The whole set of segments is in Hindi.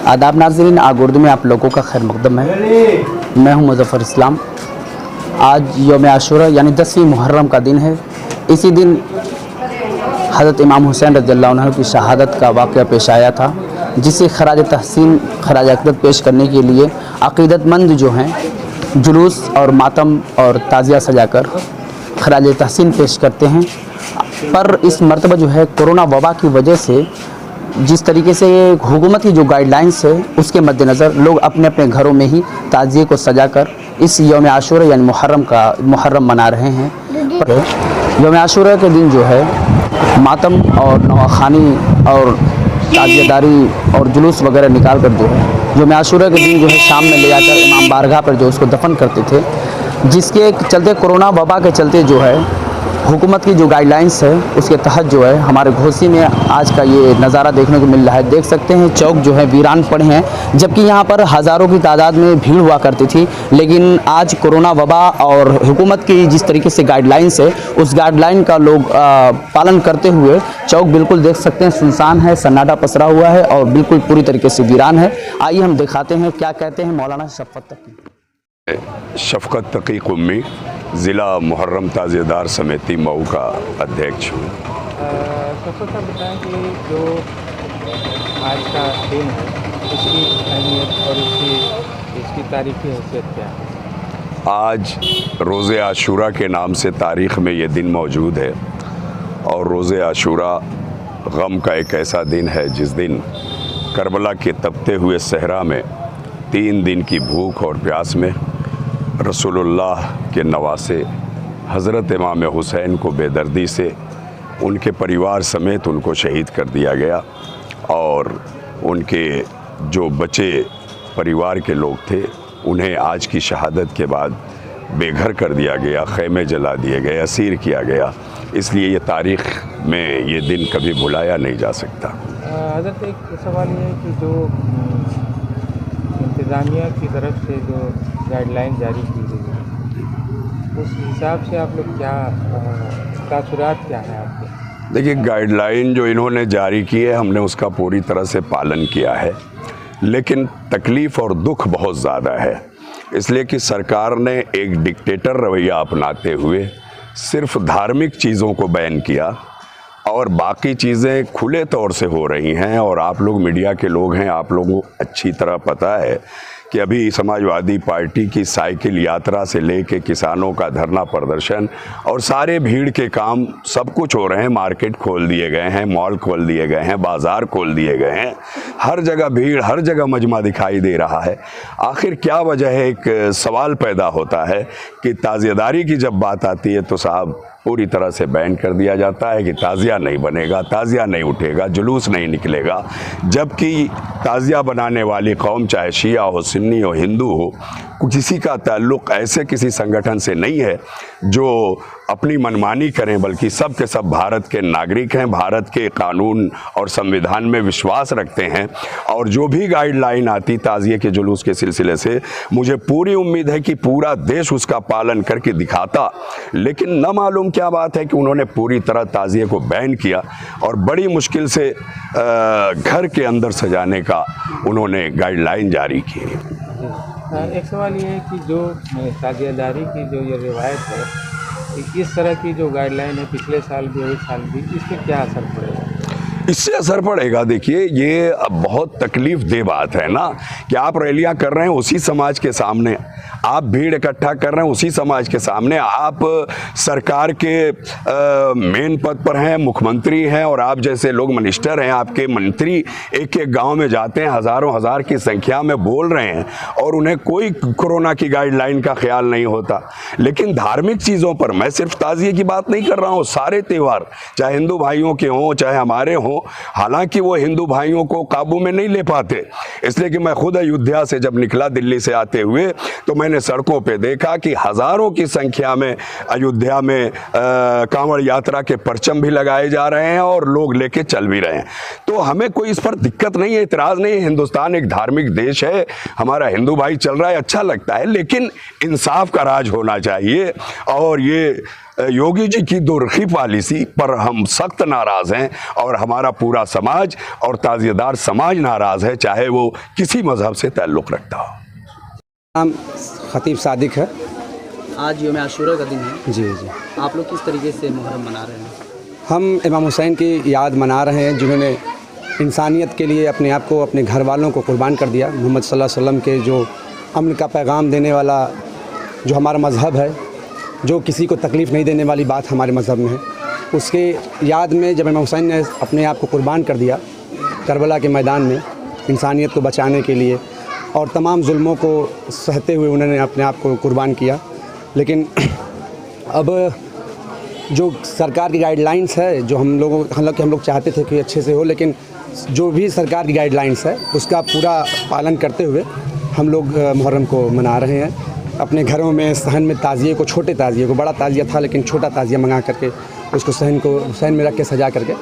आदाब नाज़रीन, आग उर्दू में आप लोगों का खैर मक़दम है। मैं हूं मुज़फ़्फ़र इस्लाम। आज यौम आशूरा यानी 10वीं मुहर्रम का दिन है। इसी दिन हज़रत इमाम हुसैन रज़ियल्लाहु अन्हु की शहादत का वाक़या पेश आया था, जिसे खराज तहसीन खराज अक़ीदत पेश करने के लिए अक़ीदतमंद जो हैं जुलूस और मातम और ताज़िया सजाकर खराज तहसीन पेश करते हैं। पर इस मरतबा जो है कोरोना वबा की वजह से जिस तरीके से हुकूमत की जो गाइडलाइंस है उसके मद्देनज़र लोग अपने अपने घरों में ही ताज़िए को सजाकर इस यौम आशूरा यानी मुहर्रम मना रहे हैं। यौम आशूरा के दिन जो है मातम और नवाखानी और ताज़ियादारी और जुलूस वगैरह निकाल कर जो है यौम आशूरा के दिन जो है शाम में ले जाकर इमाम बारगाह पर जो उसको दफन करते थे, जिसके चलते कोरोना वबा के चलते जो है हुकूमत की जो गाइडलाइंस है उसके तहत जो है हमारे घोसी में आज का ये नज़ारा देखने को मिल रहा है। देख सकते हैं चौक जो है वीरान पड़े हैं, जबकि यहाँ पर हज़ारों की तादाद में भीड़ हुआ करती थी। लेकिन आज कोरोना वबा और हुकूमत की जिस तरीके से गाइडलाइंस है उस गाइडलाइन का लोग पालन करते हुए चौक बिल्कुल देख सकते हैं सुनसान है, सन्नाटा पसरा हुआ है और बिल्कुल पूरी तरीके से वीरान है। आइए हम दिखाते हैं क्या कहते हैं मौलाना शफ़क़त तक़ी क़ुम्मी ज़िला मुहर्रम ताज़ियेदार समिति मऊ का अध्यक्ष हूँ। सबसे बताएं कि जो आज का दिन है इसकी अहमियत और इसकी तारीख़ी हैसियत क्या है? आज रोज़े आशूरा के नाम से तारीख़ में ये दिन मौजूद है और रोज़े आशूरा गम का एक ऐसा दिन है जिस दिन करबला के तपते हुए सहरा में 3 दिन की भूख और प्यास में रसूलुल्लाह के नवासे हज़रत इमाम हुसैन को बेदर्दी से उनके परिवार समेत उनको शहीद कर दिया गया और उनके जो बचे परिवार के लोग थे उन्हें आज की शहादत के बाद बेघर कर दिया गया, ख़ैमे जला दिए गए, असीर किया गया। इसलिए ये तारीख़ में ये दिन कभी भुलाया नहीं जा सकता। हज़रत एक सवाल ये है कि जो इंतज़ामिया की तरफ से जो गाइडलाइन जारी की गई है उस हिसाब से आप लोग क्या तासुरात क्या है आपके? देखिए, गाइडलाइन जो इन्होंने जारी की है हमने उसका पूरी तरह से पालन किया है, लेकिन तकलीफ़ और दुख बहुत ज़्यादा है, इसलिए कि सरकार ने एक डिक्टेटर रवैया अपनाते हुए सिर्फ धार्मिक चीज़ों को बैन किया और बाकी चीज़ें खुले तौर से हो रही हैं। और आप लोग मीडिया के लोग हैं, आप लोगों को अच्छी तरह पता है कि अभी समाजवादी पार्टी की साइकिल यात्रा से लेके किसानों का धरना प्रदर्शन और सारे भीड़ के काम सब कुछ हो रहे हैं। मार्केट खोल दिए गए हैं, मॉल खोल दिए गए हैं, बाज़ार खोल दिए गए हैं, हर जगह भीड़, हर जगह मजमा दिखाई दे रहा है। आखिर क्या वजह है? एक सवाल पैदा होता है कि ताज़ियादारी की जब बात आती है तो साहब पूरी तरह से बैन कर दिया जाता है कि ताज़िया नहीं बनेगा, ताज़िया नहीं उठेगा, जुलूस नहीं निकलेगा। जबकि ताज़िया बनाने वाली कौम चाहे शिया हो, सुन्नी हो, हिंदू हो, किसी का ताल्लुक़ ऐसे किसी संगठन से नहीं है जो अपनी मनमानी करें, बल्कि सब के सब भारत के नागरिक हैं, भारत के कानून और संविधान में विश्वास रखते हैं। और जो भी गाइडलाइन आती ताज़िए के जुलूस के सिलसिले से, मुझे पूरी उम्मीद है कि पूरा देश उसका पालन करके दिखाता। लेकिन न मालूम क्या बात है कि उन्होंने पूरी तरह ताज़िए को बैन किया और बड़ी मुश्किल से घर के अंदर सजाने का उन्होंने गाइडलाइन जारी की। एक सवाल ये है कि जो ताज़ियादारी की जो ये रिवायत है कि इस तरह की जो गाइडलाइन है पिछले साल भी और इस साल भी, इससे क्या असर पड़ेगा? इससे असर पड़ेगा, देखिए ये बहुत तकलीफ दे बात है ना कि आप रैलियां कर रहे हैं उसी समाज के सामने, आप भीड़ इकट्ठा कर रहे हैं उसी समाज के सामने, आप सरकार के मेन पद पर हैं, मुख्यमंत्री हैं और आप जैसे लोग मिनिस्टर हैं, आपके मंत्री एक एक गांव में जाते हैं, हज़ारों हज़ार की संख्या में बोल रहे हैं और उन्हें कोई कोरोना की गाइडलाइन का ख्याल नहीं होता। लेकिन धार्मिक चीज़ों पर, मैं सिर्फ ताज़िए की बात नहीं कर रहा हूँ, सारे त्यौहार चाहे हिंदू भाइयों के हों चाहे हमारे हों, हालांकि वो हिंदू भाइयों को काबू में नहीं ले पाते। इसलिए कि मैं खुद अयोध्या से जब निकला दिल्ली से आते हुए तो मैंने मैंने सड़कों पे देखा कि हज़ारों की संख्या में अयोध्या में कांवड़ यात्रा के परचम भी लगाए जा रहे हैं और लोग लेके चल भी रहे हैं। तो हमें कोई इस पर दिक्कत नहीं है, इतराज़ नहीं है। हिंदुस्तान एक धार्मिक देश है, हमारा हिंदू भाई चल रहा है, अच्छा लगता है, लेकिन इंसाफ का राज होना चाहिए। और ये योगी जी की दुर्खी पॉलिसी पर हम सख्त नाराज़ हैं और हमारा पूरा समाज और ताज़ियेदार समाज नाराज़ है, चाहे वो किसी मज़हब से ताल्लुक़ रखता हो। नाम खतीब सादिक है। आज योम आशूरा का दिन है जी जी। आप लोग किस तरीके से मुहर्रम मना रहे हैं? हम इमाम हुसैन की याद मना रहे हैं, जिन्होंने इंसानियत के लिए अपने आप को, अपने घर वालों को कुर्बान कर दिया। मोहम्मद सल्लल्लाहु अलैहि वसल्लम के जो अमन का पैगाम देने वाला जो हमारा मज़हब है, जो किसी को तकलीफ़ नहीं देने वाली बात हमारे मज़हब में है, उसके याद में जब इमाम हुसैन ने अपने आप को कुर्बान कर दिया करबला के मैदान में इंसानियत को बचाने के लिए, और तमाम जुल्मों को सहते हुए उन्होंने अपने आप को कुर्बान किया। लेकिन अब जो सरकार की गाइडलाइंस है, जो हम लोग चाहते थे कि अच्छे से हो, लेकिन जो भी सरकार की गाइडलाइंस है उसका पूरा पालन करते हुए हम लोग मुहर्रम को मना रहे हैं। अपने घरों में सहन में ताज़िए को, छोटे ताज़िए को, बड़ा ताज़िया था लेकिन छोटा ताज़िया मंगा करके उसको सहन में रख के सजा करके,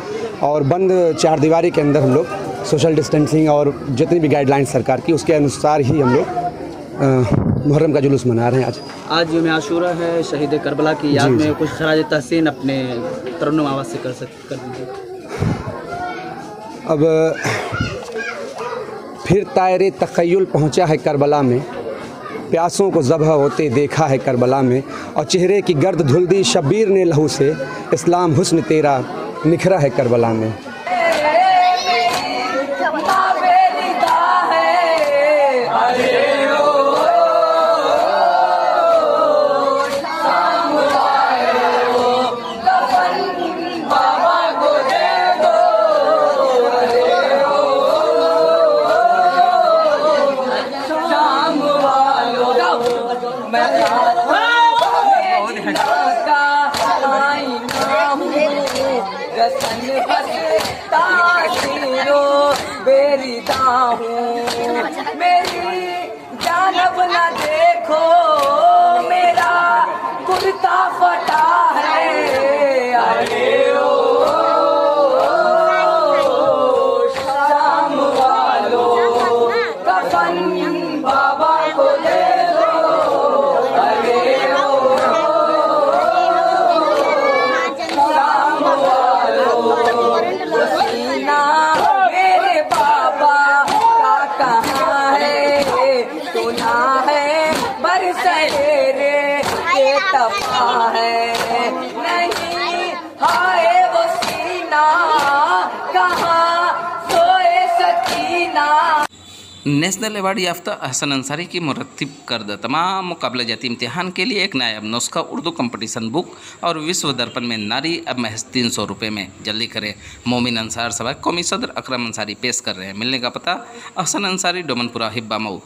और बंद चार दीवारी के अंदर हम लोग सोशल डिस्टेंसिंग और जितनी भी गाइडलाइंस सरकार की उसके अनुसार ही हम लोग मुहर्रम का जुलूस मना रहे हैं। आज योम आशूरा है, शहीद करबला की याद में कुछ खराज तहसीन अपने तरन्नुम आवाज़ से कर दीजिए। अब फिर तायरे तख़य्युल पहुँचा है करबला में, प्यासों को ज़बह होते देखा है करबला में, और चेहरे की गर्द धुल दी शब्बीर ने लहू से, इस्लाम हुस्न तेरा निखरा है करबला में। मेरी जानब न देखो, मेरा कुर्ता फटा है। अरे ओ शाम वालों, कफन बाबा को दे दो। अरे ओ शाम वालों, सीना मेरे बाबा का कहाँ है, सुना है बरसरे के तपा है, नहीं हाय वो सीना कहाँ सोए सकीना। नेशनल अवार्ड याफ्ता अहसन अंसारी की मुरत्तिब करदा तमाम मुकाबला जाती इम्तिहान के लिए एक नायाब नुस्खा उर्दू कंपटीशन बुक और विश्व दर्पण में नारी अब महज 300 रुपये में। जल्दी करें। मोमिन अंसार सभा कौमी सदर अकरम अंसारी पेश कर रहे हैं। मिलने का पता अहसन अंसारी डोमनपुरा हिब्बा मऊ।